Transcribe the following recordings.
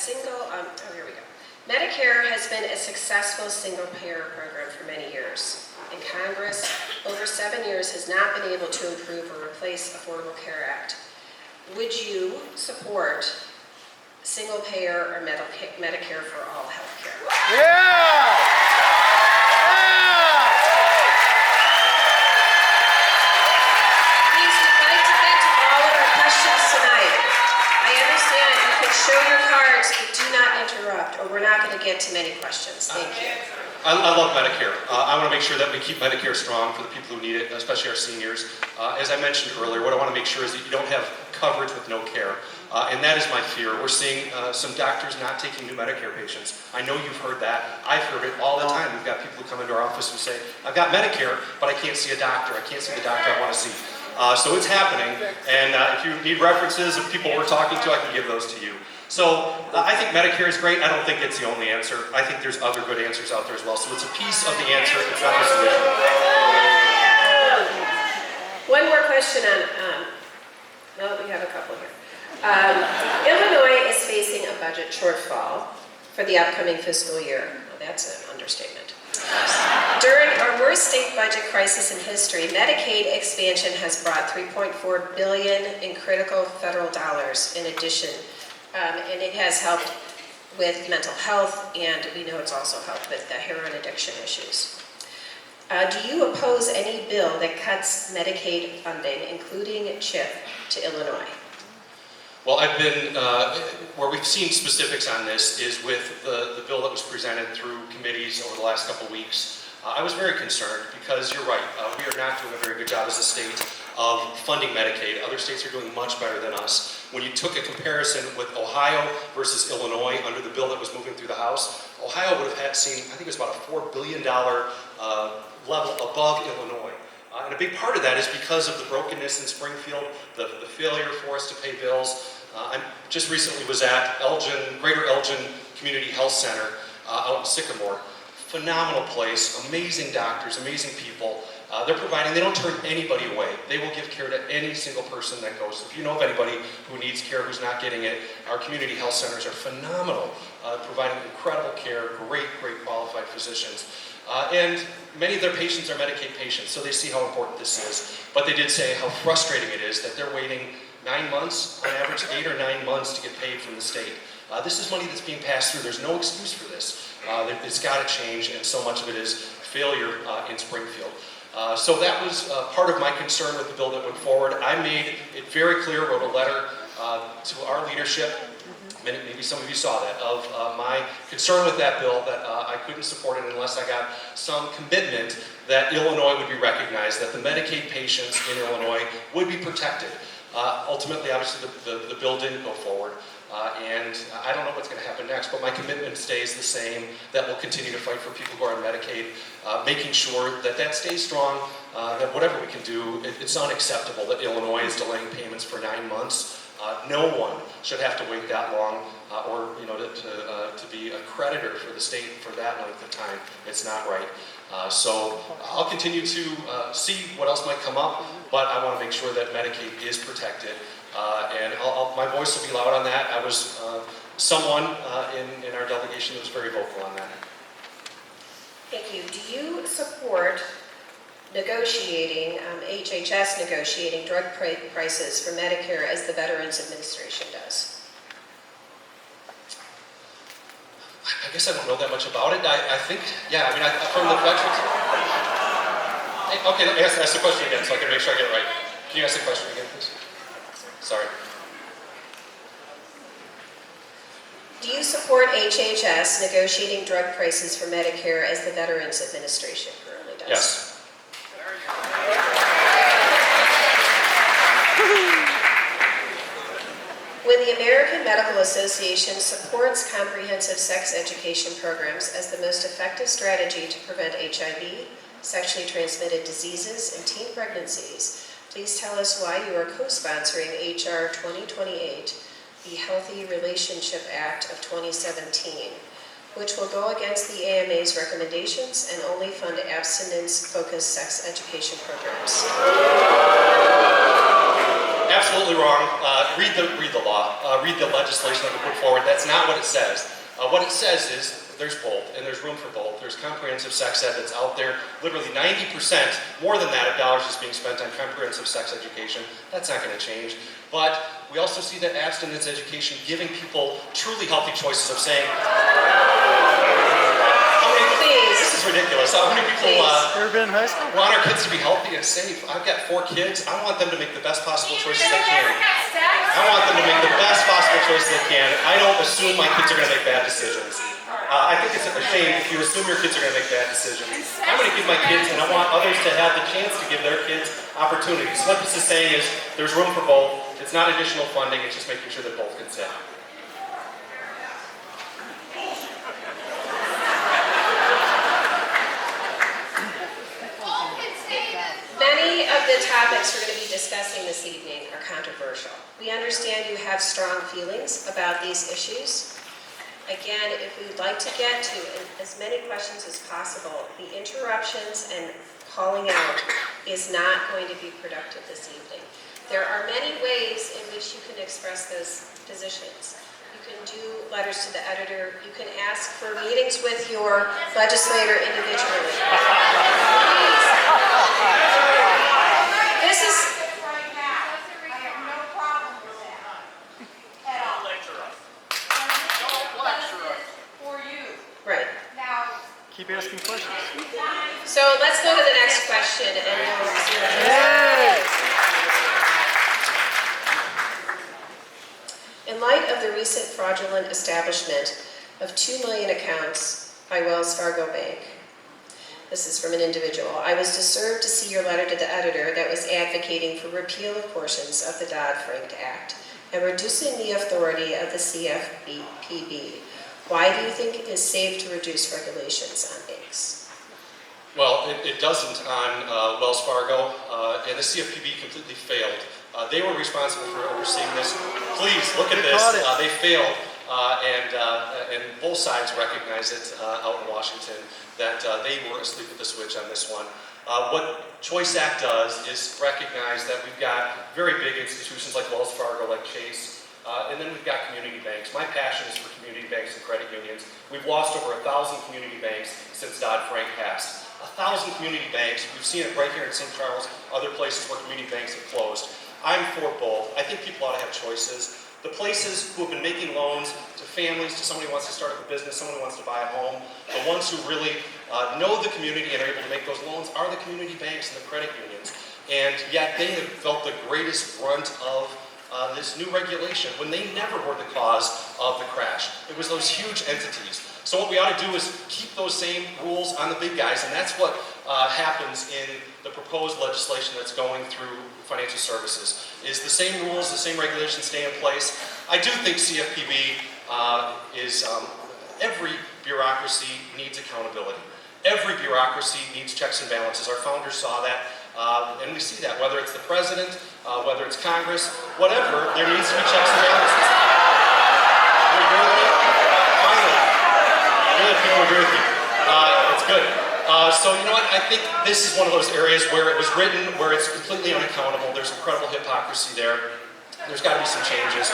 here we go. Medicare has been a successful single-payer program for many years. And Congress, over 7 years, has not been able to improve or replace Affordable Care Act. Would you support single-payer or Medicare for all health care? Yeah! Please, we'd like to get to all of our questions tonight. I understand you can show your cards, but do not interrupt, or we're not going to get to many questions. Thank you. I love Medicare. I want to make sure that we keep Medicare strong for the people who need it, especially our seniors. As I mentioned earlier, what I want to make sure is that you don't have coverage with no care. And that is my fear. We're seeing some doctors not taking new Medicare patients. I know you've heard that. I've heard it all the time. We've got people who come into our office who say, I've got Medicare, but I can't see a doctor. I can't see the doctor I want to see. So it's happening. And if you need references of people we're talking to, I can give those to you. So I think Medicare is great. I don't think it's the only answer. I think there's other good answers out there as well. So it's a piece of the answer. It's not the solution. One more question on, well, we have a couple here. Illinois is facing a budget shortfall for the upcoming fiscal year. Well, that's an understatement. During our worst state budget crisis in history, Medicaid expansion has brought $3.4 billion in critical federal dollars in addition. And it has helped with mental health, and we know it's also helped with the heroin addiction issues. Do you oppose any bill that cuts Medicaid funding, including CHIP, to Illinois? Well, I've been, where we've seen specifics on this is with the bill that was presented through committees over the last couple of weeks. I was very concerned because you're right, we are not doing a very good job as a state of funding Medicaid. Other states are doing much better than us. When you took a comparison with Ohio versus Illinois under the bill that was moving through the House, Ohio would have had seen, I think it was about a $4 billion level above Illinois. And a big part of that is because of the brokenness in Springfield, the failure for us to pay bills. I just recently was at Greater Elgin Community Health Center out in Sycamore. Phenomenal place, amazing doctors, amazing people. They're providing, they don't turn anybody away. They will give care to any single person that goes. If you know of anybody who needs care, who's not getting it, our community health centers are phenomenal, providing incredible care, great qualified physicians. And many of their patients are Medicaid patients, so they see how important this is. But they did say how frustrating it is that they're waiting 9 months, on average 8 or 9 months to get paid from the state. This is money that's being passed through. There's no excuse for this. It's got to change, and so much of it is failure in Springfield. So that was part of my concern with the bill that went forward. I made it very clear, wrote a letter to our leadership, maybe some of you saw that, of my concern with that bill, that I couldn't support it unless I got some commitment that Illinois would be recognized, that the Medicaid patients in Illinois would be protected. Ultimately, obviously, the bill didn't go forward. And I don't know what's going to happen next, but my commitment stays the same, that we'll continue to fight for people who are on Medicaid, making sure that that stays strong, that whatever we can do, it's unacceptable that Illinois is delaying payments for 9 months. No one should have to wait that long, or to be a creditor for the state for that length of time. It's not right. So I'll continue to see what else might come up, but I want to make sure that Medicaid is protected. And my voice will be loud on that. I was someone in our delegation that was very vocal on that. Thank you. Do you support negotiating, HHS negotiating drug prices for Medicare as the Veterans Administration does? I guess I don't know that much about it. I think, yeah, I mean, from the veterans. Okay, let me ask the question again so I can make sure I get it right. Can you ask the question again, please? Sorry. Do you support HHS negotiating drug prices for Medicare as the Veterans Administration currently does? Yes. When the American Medical Association supports comprehensive sex education programs as the most effective strategy to prevent HIV, sexually transmitted diseases, and teen pregnancies, please tell us why you are co-sponsoring H.R. 2028, the Healthy Relationship Act of 2017, which will go against the AMA's recommendations and only fund abstinence-focused sex education programs. Absolutely wrong. Read the law. Read the legislation that we put forward. That's not what it says. What it says is there's both, and there's room for both. There's comprehensive sex ed that's out there. Literally 90%, more than that, of dollars is being spent on comprehensive sex education. That's not going to change. But we also see that abstinence education giving people truly healthy choices of saying, this is ridiculous. How many people Ever been in high school? want our kids to be healthy and safe? I've got 4 kids. I want them to make the best possible choices they can. I want them to make the best possible choices they can. I don't assume my kids are going to make bad decisions. I think it's a shame if you assume your kids are going to make bad decisions. I'm going to give my kids, and I want others to have the chance to give their kids opportunities. What this is saying is there's room for both. It's not additional funding. It's just making sure that both can sit. Many of the topics we're going to be discussing this evening are controversial. We understand you have strong feelings about these issues. Again, if we'd like to get to as many questions as possible, the interruptions and calling out is not going to be productive this evening. There are many ways in which you can express those positions. You can do letters to the editor. You can ask for meetings with your legislator individually. Please. This is... I have no problem with that. At all. For you. Right. Now, Keep asking questions. So let's go to the next question and we'll see what it is. In light of the recent fraudulent establishment of 2 million accounts by Wells Fargo Bank, this is from an individual, I was disturbed to see your letter to the editor that was advocating for repeal of portions of the Dodd-Frank Act and reducing the authority of the CFPB. Why do you think it is safe to reduce regulations on banks? Well, it doesn't on Wells Fargo, and the CFPB completely failed. They were responsible for overseeing this. Please look at this. They failed, and both sides recognize it out in Washington that they were asleep at the switch on this one. What Choice Act does is recognize that we've got very big institutions like Wells Fargo, like Chase, and then we've got community banks. My passion is for community banks and credit unions. We've lost over 1,000 community banks since Dodd-Frank passed. 1,000 community banks. We've seen it right here in St. Charles, other places where community banks have closed. I'm for both. I think people ought to have choices. The places who have been making loans to families, to somebody who wants to start up a business, someone who wants to buy a home, the ones who really know the community and are able to make those loans are the community banks and the credit unions. And yet they have felt the greatest brunt of this new regulation when they never were the cause of the crash. It was those huge entities. So what we ought to do is keep those same rules on the big guys, and that's what happens in the proposed legislation that's going through financial services, is the same rules, the same regulations stay in place. I do think CFPB every bureaucracy needs accountability. Every bureaucracy needs checks and balances. Our founders saw that, and we see that, whether it's the president, whether it's Congress, whatever, there needs to be checks and balances. You agree with me? Finally. Good, people agree with me. It's good. So you know what, I think this is one of those areas where it was written, where it's completely unaccountable. There's incredible hypocrisy there. There's got to be some changes.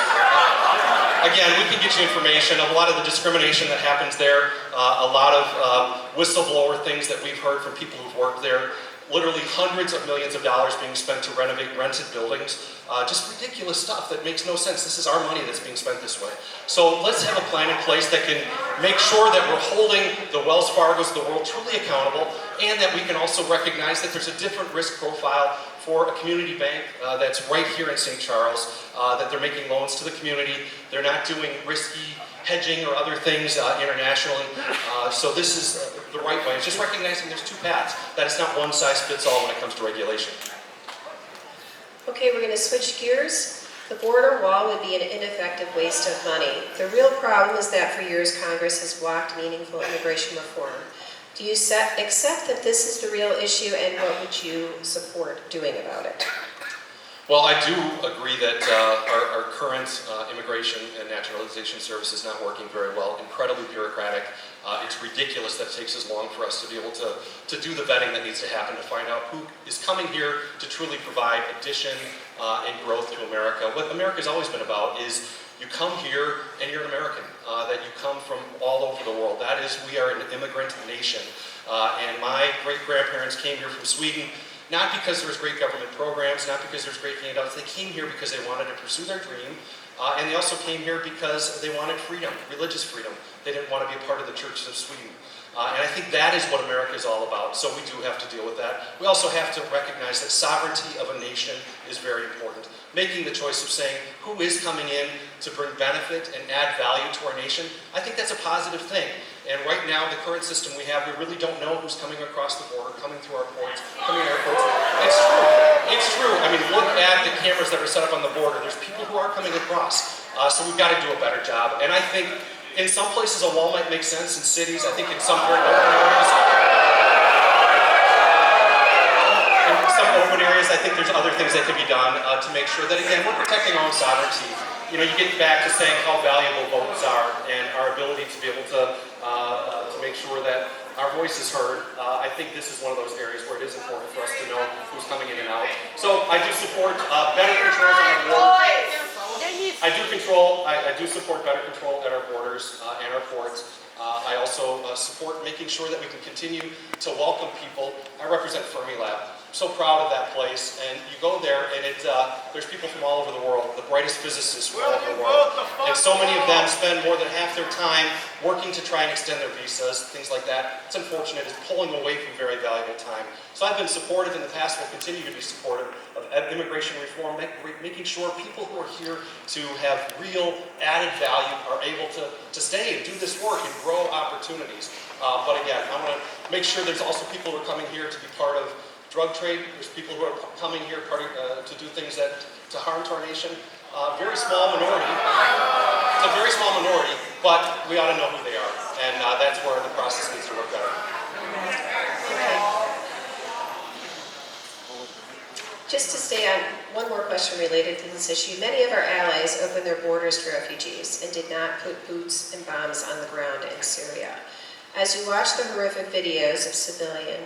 Again, we can get you information of a lot of the discrimination that happens there, a lot of whistleblower things that we've heard from people who've worked there. Literally hundreds of millions of dollars being spent to renovate rented buildings. Just ridiculous stuff that makes no sense. This is our money that's being spent this way. So let's have a plan in place that can make sure that we're holding the Wells Fargos of the world truly accountable, and that we can also recognize that there's a different risk profile for a community bank that's right here in St. Charles, that they're making loans to the community. They're not doing risky hedging or other things internationally. So this is the right way. It's just recognizing there's two paths, that it's not one size fits all when it comes to regulation. Okay, we're going to switch gears. The border wall would be an ineffective waste of money. The real problem is that for years Congress has blocked meaningful immigration reform. Do you accept that this is the real issue, and what would you support doing about it? Well, I do agree that our current immigration and naturalization service is not working very well, incredibly bureaucratic. It's ridiculous that it takes as long for us to be able to do the vetting that needs to happen to find out who is coming here to truly provide addition and growth to America. What America's always been about is you come here and you're an American, that you come from all over the world. That is, we are an immigrant nation. And my great-grandparents came here from Sweden, not because there was great government programs, not because there's great handouts. They came here because they wanted to pursue their dream, and they also came here because they wanted freedom, religious freedom. They didn't want to be a part of the Church of Sweden. And I think that is what America is all about, so we do have to deal with that. We also have to recognize that sovereignty of a nation is very important. Making the choice of saying who is coming in to bring benefit and add value to our nation, I think that's a positive thing. And right now, the current system we have, we really don't know who's coming across the border, coming through our ports, coming in airports. It's true. It's true. I mean, look at the cameras that are set up on the border. There's people who are coming across. So we've got to do a better job. And I think in some places a wall might make sense in cities. I think in some very open areas, I think there's other things that can be done to make sure that, again, we're protecting our own sovereignty. You know, you get back to saying how valuable votes are and our ability to be able to make sure that our voice is heard. I think this is one of those areas where it is important for us to know who's coming in and out. So I do support better controls on our borders. I do support better control at our borders and our ports. I also support making sure that we can continue to welcome people. I represent Fermilab. I'm so proud of that place, and you go there, and there's people from all over the world, the brightest physicists from all over the world, and so many of them spend more than half their time working to try and extend their visas, things like that. It's unfortunate. It's pulling away from very valuable time. So I've been supportive in the past, will continue to be supportive of immigration reform, making sure people who are here to have real added value are able to stay and do this work and grow opportunities. But again, I want to make sure there's also people who are coming here to be part of drug trade. There's people who are coming here to do things to harm to our nation. Very small minority. It's a very small minority, but we ought to know who they are. And that's where the process needs to work better. Just to stay on one more question related to this issue, many of our allies opened their borders to refugees and did not put boots and bombs on the ground in Syria. As you watch the horrific videos of civilian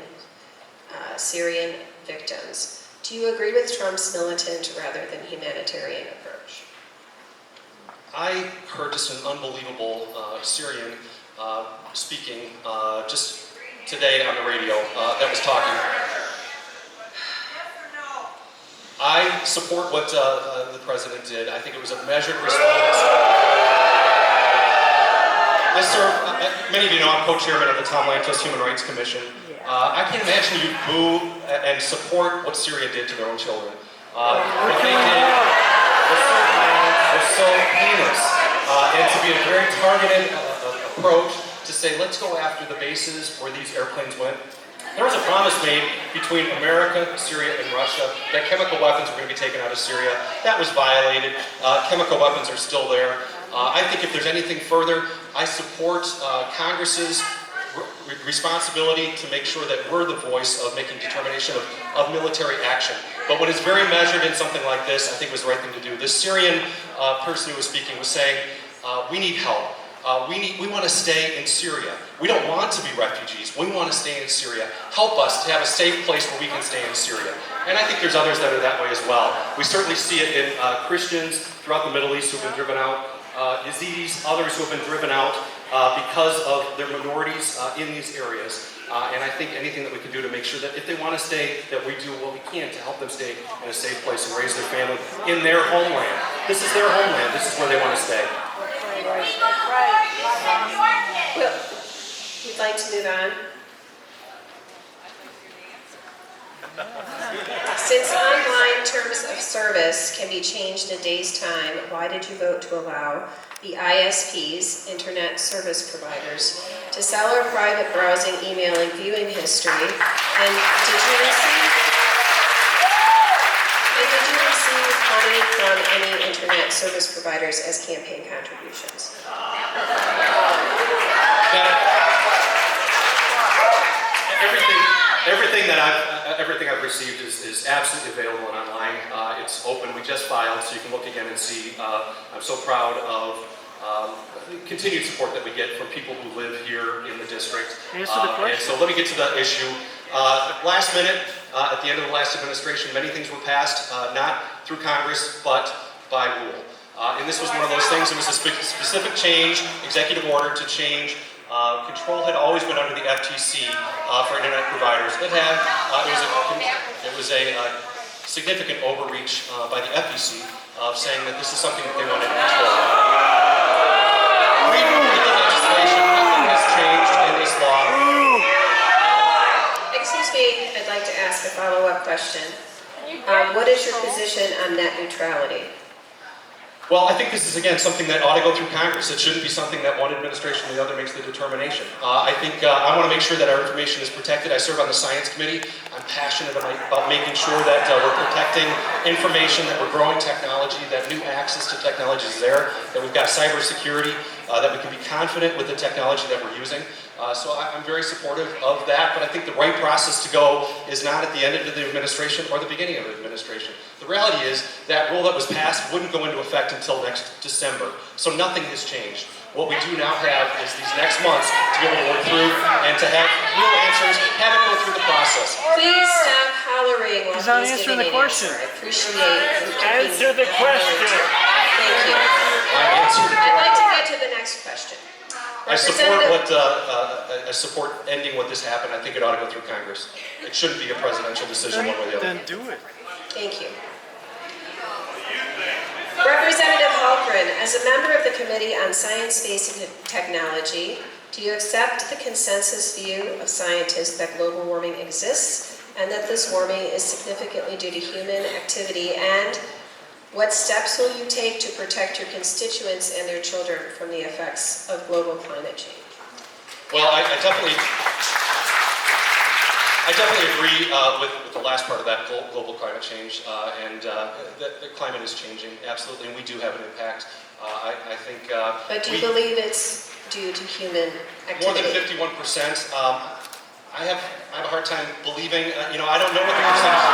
Syrian victims, do you agree with Trump's militant rather than humanitarian approach? I heard just an unbelievable Syrian speaking just today on the radio that was talking. I support what the president did. I think it was a measured response. I serve, many of you know, I'm co-chairman of the Tom Lantos Human Rights Commission. I can't imagine you boo and support what Syria did to their own children. What they did was so violent, was so heinous, and to be a very targeted approach to say, let's go after the bases where these airplanes went. There was a promise made between America, Syria, and Russia that chemical weapons were going to be taken out of Syria. That was violated. Chemical weapons are still there. I think if there's anything further, I support Congress's responsibility to make sure that we're the voice of making determination of military action. But when it's very measured in something like this, I think was the right thing to do. This Syrian person who was speaking was saying, we need help. We want to stay in Syria. We don't want to be refugees. We want to stay in Syria. Help us to have a safe place where we can stay in Syria. And I think there's others that are that way as well. We certainly see it in Christians throughout the Middle East who have been driven out, Yazidis, others who have been driven out because of their minorities in these areas. And I think anything that we can do to make sure that if they want to stay, that we do what we can to help them stay in a safe place and raise their family in their homeland. This is their homeland. This is where they want to stay. Well, we'd like to move on. Since online terms of service can be changed in a day's time, why did you vote to allow the ISPs, Internet Service Providers, to sell our private browsing, emailing, viewing history? And did you receive money from any Internet Service Providers as campaign contributions? Everything everything I've received is absolutely available and online. It's open. We just filed, so you can look again and see. I'm so proud of the continued support that we get from people who live here in the district. Answer the And question. so let me get to the issue. Last minute, at the end of the last administration, many things were passed, not through Congress, but by rule. And this was one of those things. It was a specific change, executive order to change. Control had always been under the FTC for internet providers. It was a significant overreach by the FTC of saying that this is something that they wanted to control. We moved the legislation. Nothing has changed in this law. Excuse me, I'd like to ask a follow-up question. What is your position on net neutrality? Well, I think this is, again, something that ought to go through Congress. It shouldn't be something that one administration or the other makes the determination. I think I want to make sure that our information is protected. I serve on the Science Committee. I'm passionate about making sure that we're protecting information, that we're growing technology, that new access to technology is there, that we've got cybersecurity, that we can be confident with the technology that we're using. So I'm very supportive of that, but I think the right process to go is not at the end of the administration or the beginning of the administration. The reality is that rule that was passed wouldn't go into effect until next December, so nothing has changed. What we do now have is these next months to be able to work through and to have real answers, have it go through the process. Please stop hollering while He's not he's answering giving the an question. answer. I appreciate you keeping Answer the question. Thank you. I answered. I'd like to get to the next question. I support Representative- I support ending what this happened. I think it ought to go through Congress. It shouldn't be a presidential decision one way or the other. Then do it. Thank you. Representative Hultgren, as a member of the Committee on Science, Space, and Technology, do you accept the consensus view of scientists that global warming exists and that this warming is significantly due to human activity? And what steps will you take to protect your constituents and their children from the effects of global climate change? Well, I definitely agree with the last part of that, global climate change, and the climate is changing, absolutely, and we do have an impact. I think But do you believe it's due to human activity? more than 51%. I have a hard time believing. I don't know what the percentage